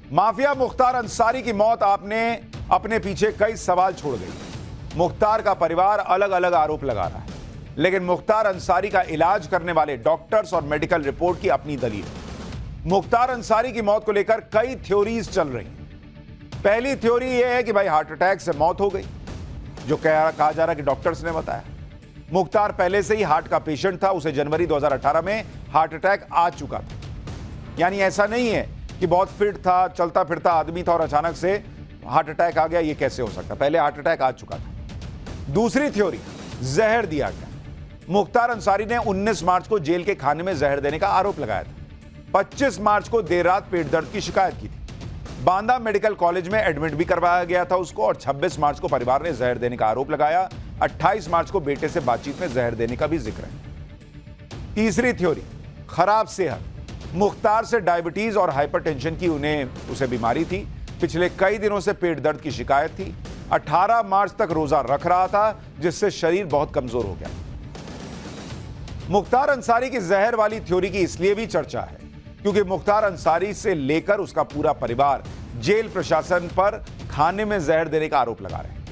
Mafia Mukhtar Ansari की मौत आपने अपने पीछे कई सवाल छोड़ गई। मुख्तार का परिवार अलग अलग आरोप लगा रहा है, लेकिन मुख्तार अंसारी का इलाज करने वाले डॉक्टर्स और मेडिकल रिपोर्ट की अपनी दलील है। मुख्तार अंसारी की मौत को लेकर कई थ्योरीज चल रही हैं। पहली थ्योरी यह है कि भाई हार्ट अटैक से मौत हो गई, जो कहा जा रहा है कि डॉक्टर्स ने बताया। मुख्तार पहले से ही हार्ट का पेशेंट था, उसे जनवरी 2018 में हार्ट अटैक आ चुका था। यानी ऐसा नहीं है कि बहुत फिट था, चलता फिरता आदमी था और अचानक से हार्ट अटैक आ गया। ये कैसे हो सकता? पहले हार्ट अटैक आ चुका था। दूसरी थ्योरी, जहर दिया गया। मुख्तार अंसारी ने 19 मार्च को जेल के खाने में जहर देने का आरोप लगाया था। 25 मार्च को देर रात पेट दर्द की शिकायत की थी। बांदा मेडिकल कॉलेज में एडमिट भी करवाया गया था उसको, और 26 मार्च को परिवार ने जहर देने का आरोप लगाया। 28 मार्च को बेटे से बातचीत में जहर देने का भी जिक्र है। तीसरी थ्योरी, खराब सेहत। मुख्तार से डायबिटीज और हाइपरटेंशन की उसे बीमारी थी। पिछले कई दिनों से पेट दर्द की शिकायत थी। 18 मार्च तक रोजा रख रहा था, जिससे शरीर बहुत कमजोर हो गया। मुख्तार अंसारी की जहर वाली थ्योरी की इसलिए भी चर्चा है क्योंकि मुख्तार अंसारी से लेकर उसका पूरा परिवार जेल प्रशासन पर खाने में जहर देने का आरोप लगा रहे हैं।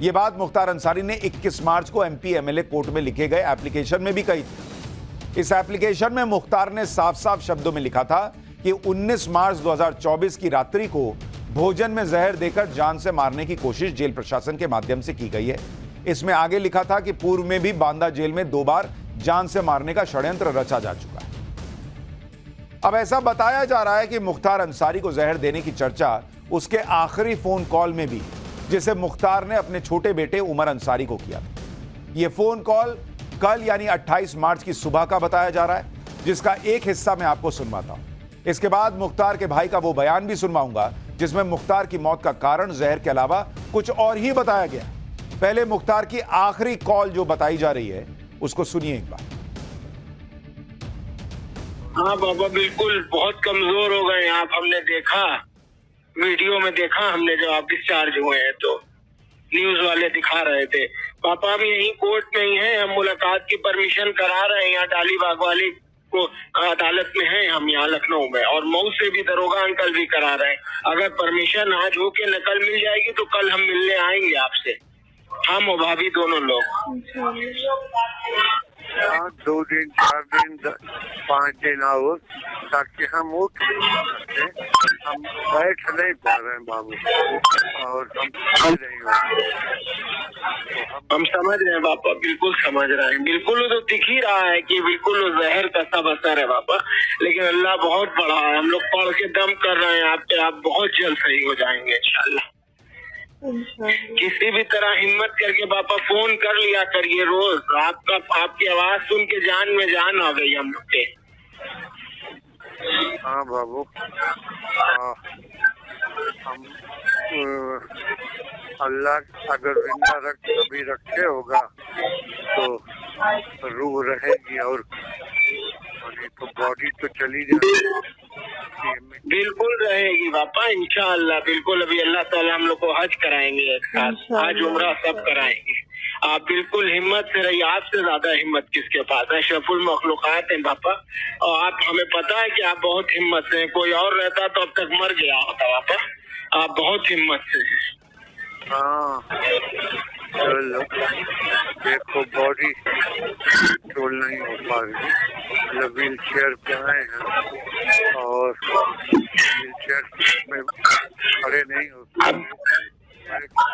यह बात मुख्तार अंसारी ने 21 मार्च को एमपी एमएलए कोर्ट में लिखे गए एप्लीकेशन में भी कही थी। इस एप्लीकेशन में मुख्तार ने साफ साफ शब्दों में लिखा था कि 19 मार्च 2024 की रात्रि को भोजन में जहर देकर जान से मारने की कोशिश जेल प्रशासन के माध्यम से की गई है। इसमें आगे लिखा था कि पूर्व में भी बांदा जेल में 2 बार जान से मारने का षड्यंत्र रचा जा चुका है। अब ऐसा बताया जा रहा है कि मुख्तार अंसारी को जहर देने की चर्चा उसके आखिरी फोन कॉल में भी, जिसे मुख्तार ने अपने छोटे बेटे उमर अंसारी को किया था। यह फोन कॉल कल यानी 28 मार्च की सुबह का बताया जा रहा है, जिसका एक हिस्सा मैं आपको सुनवाता हूं। इसके बाद मुख्तार के भाई का वो बयान भी सुनवाऊंगा जिसमें मुख्तार की मौत का कारण जहर के अलावा कुछ और ही बताया गया। पहले मुख्तार की आखिरी कॉल जो बताई जा रही है उसको सुनिए एक बार। हाँ बाबा, बिल्कुल बहुत कमजोर हो गए आप। हमने देखा, वीडियो में देखा हमने, जब आप डिस्चार्ज हुए हैं तो न्यूज वाले दिखा रहे थे। पापा हम यही कोर्ट में ही हैं, हम मुलाकात की परमिशन करा रहे हैं यहाँ डालीबाग वाली को अदालत में हैं हम यहाँ लखनऊ में, और मऊ से भी दरोगा अंकल भी करा रहे हैं। अगर परमिशन आज हो के नकल मिल जाएगी तो कल हम मिलने आएंगे आपसे, हम और भाभी दोनों लोग। 2 दिन 4 दिन 5 दिन आओ ताकि हम उठ सकते। हम बैठ नहीं पा रहे हैं बाबू, और हम समझ रहे हैं पापा, बिल्कुल समझ रहे हैं। बिल्कुल तो दिख ही रहा है कि बिल्कुल वो जहर का सब असर है पापा, लेकिन अल्लाह बहुत बड़ा है। हम लोग पढ़ के दम कर रहे हैं आप पे, आप बहुत जल्द सही हो जाएंगे इंशाल्लाह। किसी भी तरह हिम्मत करके पापा फोन कर लिया करिए रोज। आपकी आवाज सुन के जान में जान आ गई हम लोग के। हाँ बाबू, हम अल्लाह अगर जिंदा कभी रखे होगा तो रूह रहेगी, और तो बॉडी तो चली जाएगी। बिल्कुल रहेगी पापा इंशाअल्लाह, बिल्कुल। अभी अल्लाह ताला हम लोग को हज कराएंगे एक साथ, हज उम्रा सब कराएंगे। आप बिल्कुल हिम्मत से रहिए, आपसे ज्यादा हिम्मत किसके पास है? अशरफुल मखलूकात हैं पापा, और आप, हमें पता है कि आप बहुत हिम्मत से हैं। कोई और रहता तो अब तक मर गया होता पापा, आप बहुत हिम्मत से हैं। हाँ चलो, देखो बॉडी कंट्रोल नहीं हो पा रही, व्हील चेयर पे आए हैं और व्हील चेयर में खड़े नहीं हो।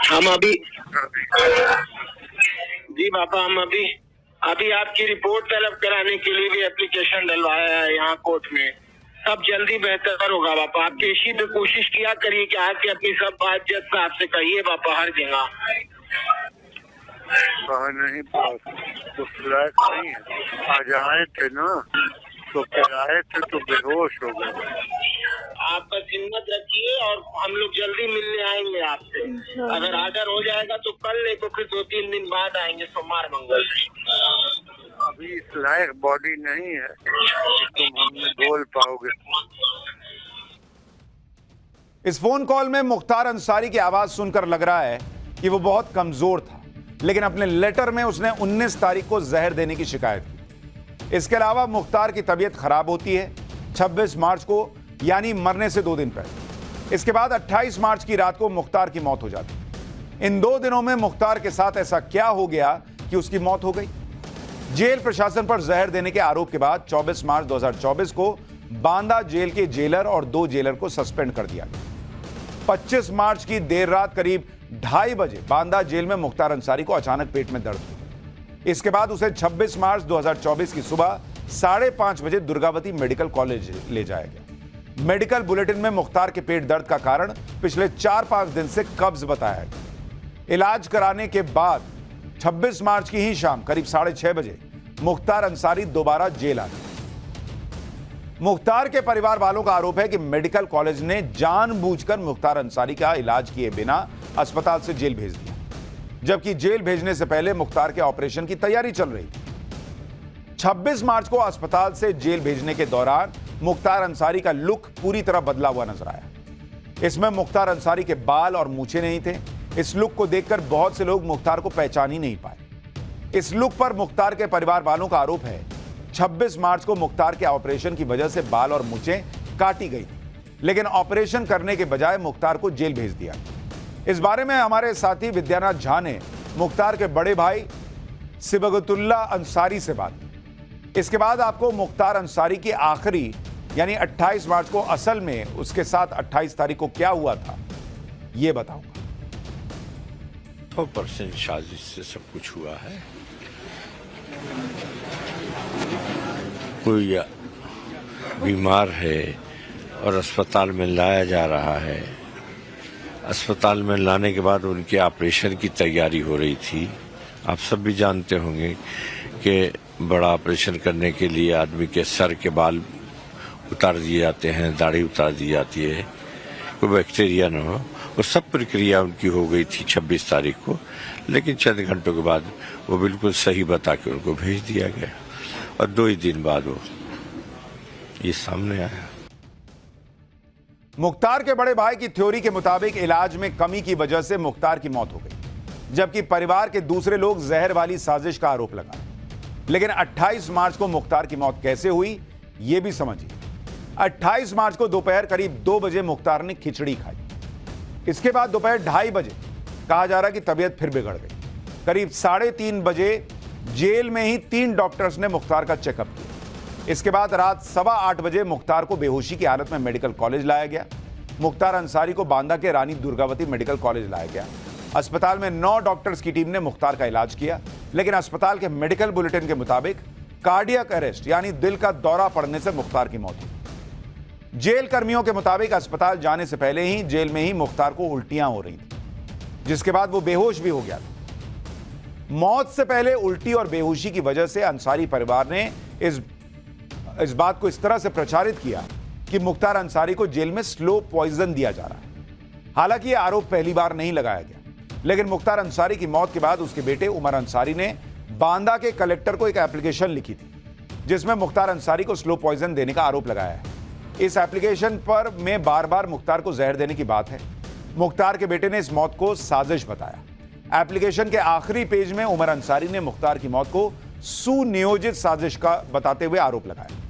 हम अभी जी पापा, हम अभी आपकी रिपोर्ट तलब कराने के लिए भी एप्लीकेशन डलवाया है यहाँ कोर्ट में। सब जल्दी बेहतर होगा पापा। आप पेशी पे कोशिश किया करिए कि आके अपनी सब बात जज साहब से कहिए पापा, हर जगह। कहा नहीं तो फ्लैट नहीं है। आज आए थे ना, तो फिर आए थे तो बेहोश हो गए। आप बस हिम्मत रखिए और हम लोग जल्दी मिलने आएंगे आपसे। अगर आर्डर हो जाएगा तो कल, नहीं तो फिर 2-3 दिन बाद आएंगे, सोमवार मंगल। अभी इस लायक बॉडी नहीं है तुम हमने बोल पाओगे। इस फोन कॉल में मुख्तार अंसारी की आवाज सुनकर लग रहा है कि वो बहुत कमजोर था, लेकिन अपने लेटर में उसने 19 तारीख को जहर देने की शिकायत की। इसके अलावा मुख्तार की तबीयत खराब होती है 26 मार्च को, यानी मरने से 2 दिन पहले। इसके बाद 28 मार्च की रात को मुख्तार की मौत हो जाती। इन 2 दिनों में मुख्तार के साथ ऐसा क्या हो गया कि उसकी मौत हो गई? जेल प्रशासन पर जहर देने के आरोप के बाद 24 मार्च 2024 को बांदा जेल के जेलर और 2 जेलर को सस्पेंड कर दिया गया। 25 मार्च की देर रात करीब 2:30 बजे बांदा जेल में मुख्तार अंसारी को अचानक पेट में दर्द हुआ। इसके बाद उसे 26 मार्च 2024 की सुबह 5:30 बजे दुर्गावती मेडिकल कॉलेज ले जाया गया। मेडिकल बुलेटिन में मुख्तार के पेट दर्द का कारण पिछले 4-5 दिन से कब्ज बताया गया। इलाज कराने के बाद 26 मार्च की ही शाम करीब 6:30 बजे मुख्तार अंसारी दोबारा जेल आ गए। मुख्तार के परिवार वालों का आरोप है कि मेडिकल कॉलेज ने जानबूझकर मुख्तार अंसारी का इलाज किए बिना अस्पताल से जेल भेज दिया, जबकि जेल भेजने से पहले मुख्तार के ऑपरेशन की तैयारी चल रही थी। 26 मार्च को अस्पताल से जेल भेजने के दौरान मुख्तार अंसारी का लुक पूरी तरह बदला हुआ नजर आया। इसमें मुख्तार अंसारी के बाल और मूछें नहीं थे। इस लुक को देखकर बहुत से लोग मुख्तार को पहचान ही नहीं पाए। इस लुक पर मुख्तार के परिवार वालों का आरोप है 26 मार्च को मुख्तार के ऑपरेशन की वजह से बाल और मूछें काटी गई, लेकिन ऑपरेशन करने के बजाय मुख्तार को जेल भेज दिया। इस बारे में हमारे साथी विद्यानाथ झा ने मुख्तार के बड़े भाई सिबगतुल्ला अंसारी से बात की। इसके बाद आपको मुख्तार अंसारी की आखिरी यानी 28 मार्च को असल में उसके साथ 28 तारीख को क्या हुआ था यह बताऊंगा। 100% साजिश से सब कुछ हुआ है। कोई बीमार है और अस्पताल में लाया जा रहा है। अस्पताल में लाने के बाद उनके ऑपरेशन की तैयारी हो रही थी। आप सब भी जानते होंगे कि बड़ा ऑपरेशन करने के लिए आदमी के सर के बाल उतार दिए जाते हैं, दाढ़ी उतार दी जाती है, कोई बैक्टीरिया न हो। वो सब प्रक्रिया उनकी हो गई थी 26 तारीख को, लेकिन चंद घंटों के बाद वो बिल्कुल सही बता के उनको भेज दिया गया और 2 ही दिन बाद वो ये सामने आया। मुख्तार के बड़े भाई की थ्योरी के मुताबिक इलाज में कमी की वजह से मुख्तार की मौत हो गई, जबकि परिवार के दूसरे लोग जहर वाली साजिश का आरोप लगा। लेकिन 28 मार्च को मुख्तार की मौत कैसे हुई यह भी समझिए। 28 मार्च को दोपहर करीब 2 बजे मुख्तार ने खिचड़ी खाई। इसके बाद दोपहर 2:30 बजे कहा जा रहा कि तबीयत फिर बिगड़ गई। करीब 3:30 बजे जेल में ही 3 डॉक्टर्स ने मुख्तार का चेकअप किया। इसके बाद रात 8:15 बजे मुख्तार को बेहोशी की हालत में मेडिकल कॉलेज लाया गया। मुख्तार अंसारी को बांदा के रानी दुर्गावती मेडिकल कॉलेज लाया गया। अस्पताल में 9 डॉक्टर्स की टीम ने मुख्तार का इलाज किया, लेकिन अस्पताल के मेडिकल बुलेटिन के मुताबिक कार्डियक अरेस्ट यानी दिल का दौरा पड़ने से मुख्तार की मौत हुई। जेल कर्मियों के मुताबिक अस्पताल जाने से पहले ही जेल में ही मुख्तार को उल्टियां हो रही थी, जिसके बाद वो बेहोश भी हो गया था। मौत से पहले उल्टी और बेहोशी की वजह से अंसारी परिवार ने इस बात को इस तरह से प्रचारित किया कि मुख्तार अंसारी को जेल में स्लो पॉइजन दिया जा रहा है। हालांकि यह आरोप पहली बार नहीं लगाया गया, लेकिन मुख्तार अंसारी की मौत के बाद उसके बेटे उमर अंसारी ने बांदा के कलेक्टर को एक एप्लीकेशन लिखी थी, जिसमें मुख्तार अंसारी को स्लो पॉइजन देने का आरोप लगाया है। इस एप्लीकेशन पर में बार बार मुख्तार को जहर देने की बात है। मुख्तार के बेटे ने इस मौत को साजिश बताया। एप्लीकेशन के आखिरी पेज में उमर अंसारी ने मुख्तार की मौत को सुनियोजित साजिश का बताते हुए आरोप लगाया।